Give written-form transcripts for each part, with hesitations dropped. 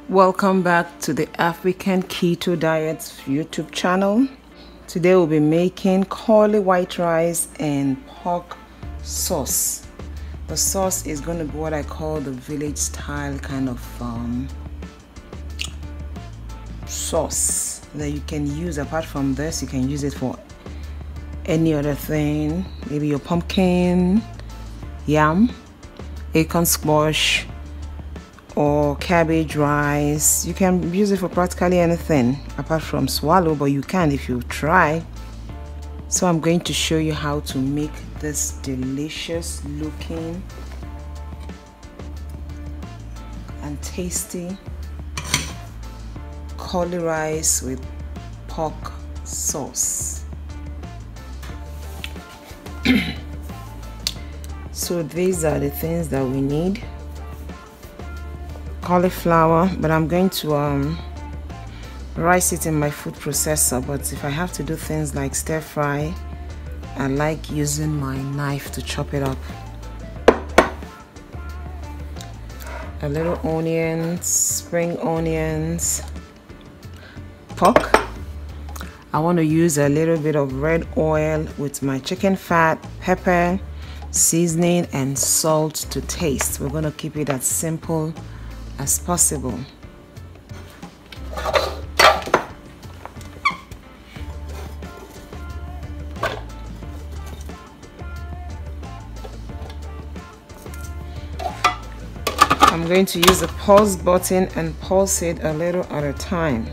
Welcome back to the African Keto Diet YouTube channel. Today we'll be making cauli white rice and pork sauce. The sauce is going to be what I call the village style kind of sauce that you can use. Apart from this, you can use it for any other thing, maybe your pumpkin, yam, acorn squash, or cabbage rice. You can use it for practically anything apart from swallow, but you can if you try. So I'm going to show you how to make this delicious looking and tasty cauli rice with pork sauce. So these are the things that we need. Cauliflower, but I'm going to rice it in my food processor, but if I have to do things like stir fry, I like using my knife to chop it up. A little onions, spring onions, pork. I want to use a little bit of red oil with my chicken fat, pepper, seasoning, and salt to taste. We're going to keep it as simple as possible. I'm going to use the pause button and pulse it a little at a time.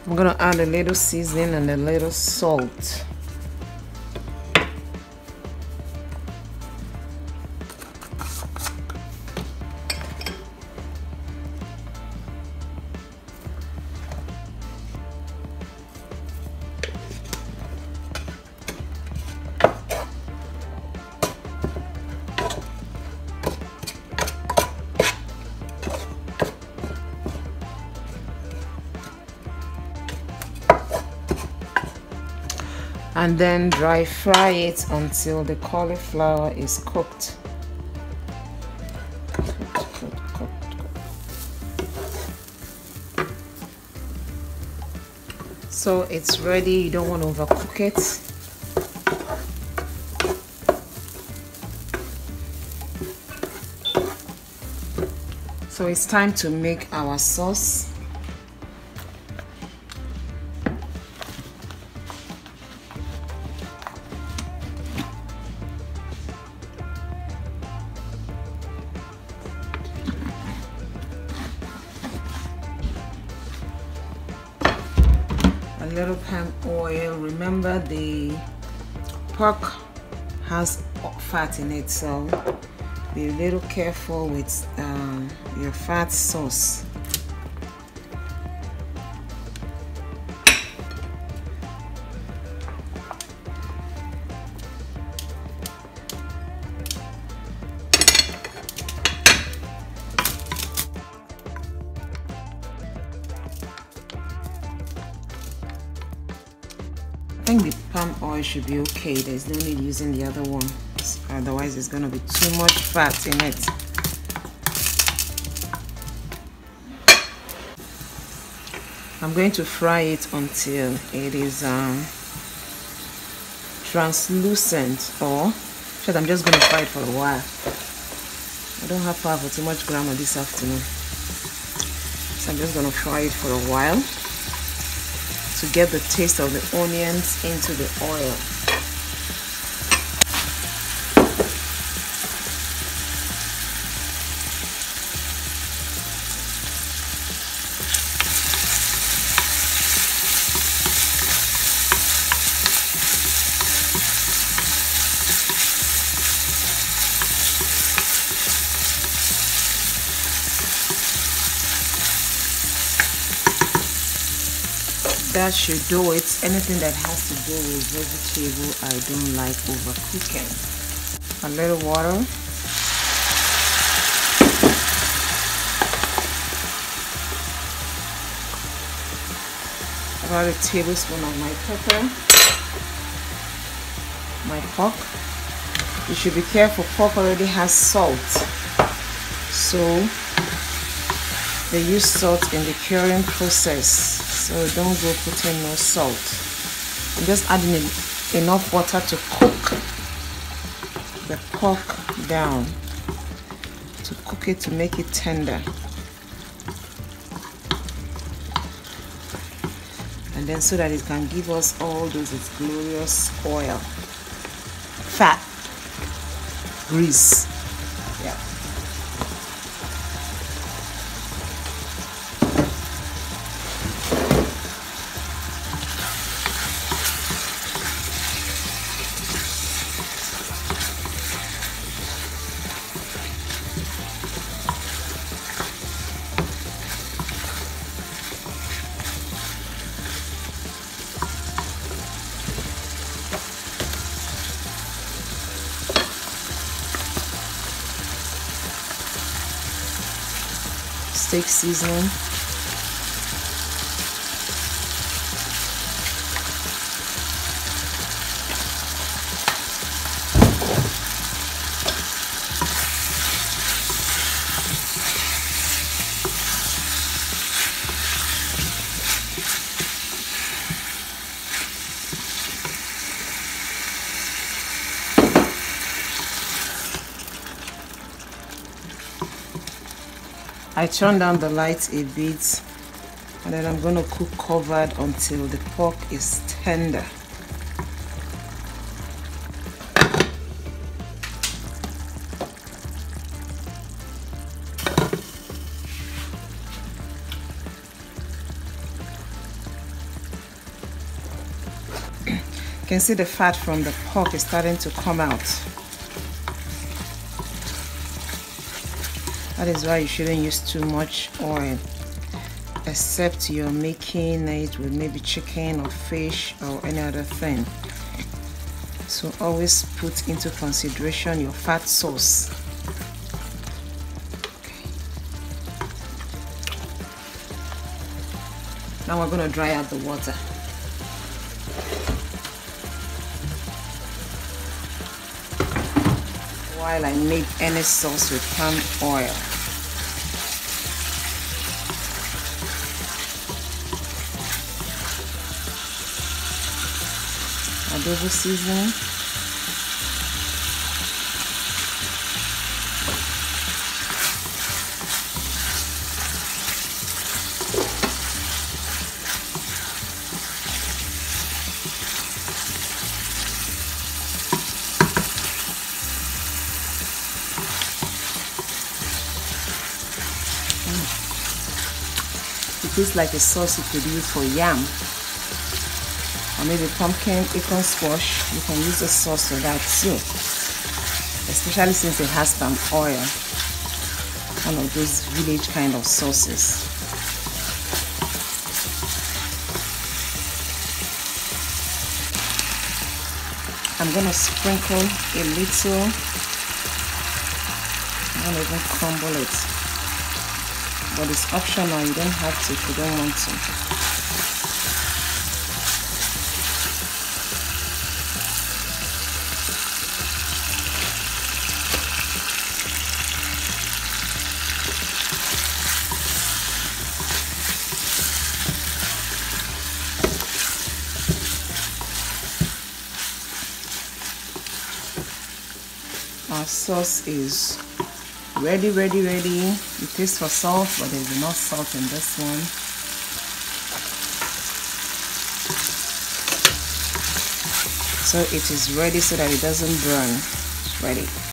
I'm gonna add a little seasoning and a little salt. And then dry fry it until the cauliflower is cooked. So it's ready. You don't want to overcook it. So it's time to make our sauce. A little palm oil. Remember, the pork has fat in it, so be a little careful with your fat sauce. I think the palm oil should be okay. There's no need using the other one, otherwise there's going to be too much fat in it. I'm going to fry it until it is translucent, or I'm just going to fry it for a while. I don't have power for too much grandma this afternoon, so I'm just going to fry it for a while to get the taste of the onions into the oil. That should do it. Anything that has to do with vegetable, I don't like overcooking. A little water. About a tablespoon of my pepper. My pork. You should be careful, pork already has salt. So they use salt in the curing process. So don't go putting no salt. I'm just adding enough water to cook the pork down, to cook it, to make it tender. And then so that it can give us all those glorious oil, fat, grease. Yeah. Steak seasoning. I turn down the lights a bit, and then I'm going to cook covered until the pork is tender. You can see the fat from the pork is starting to come out. That is why you shouldn't use too much oil, except you're making it with maybe chicken or fish or any other thing. So always put into consideration your fat source. Okay. Now we're going to dry out the water. While I make any sauce with palm oil. Adobo seasoning. It tastes like a sauce you could use for yam, or maybe pumpkin, acorn squash. You can use a sauce for that too, especially since it has some oil. One of those village kind of sauces. I'm gonna sprinkle a little. I'm gonna even crumble it, but it's optional. You don't have to if you don't want to. Our sauce is ready. You taste for salt, but there's enough salt in this one. So it is ready so that it doesn't burn. It's ready.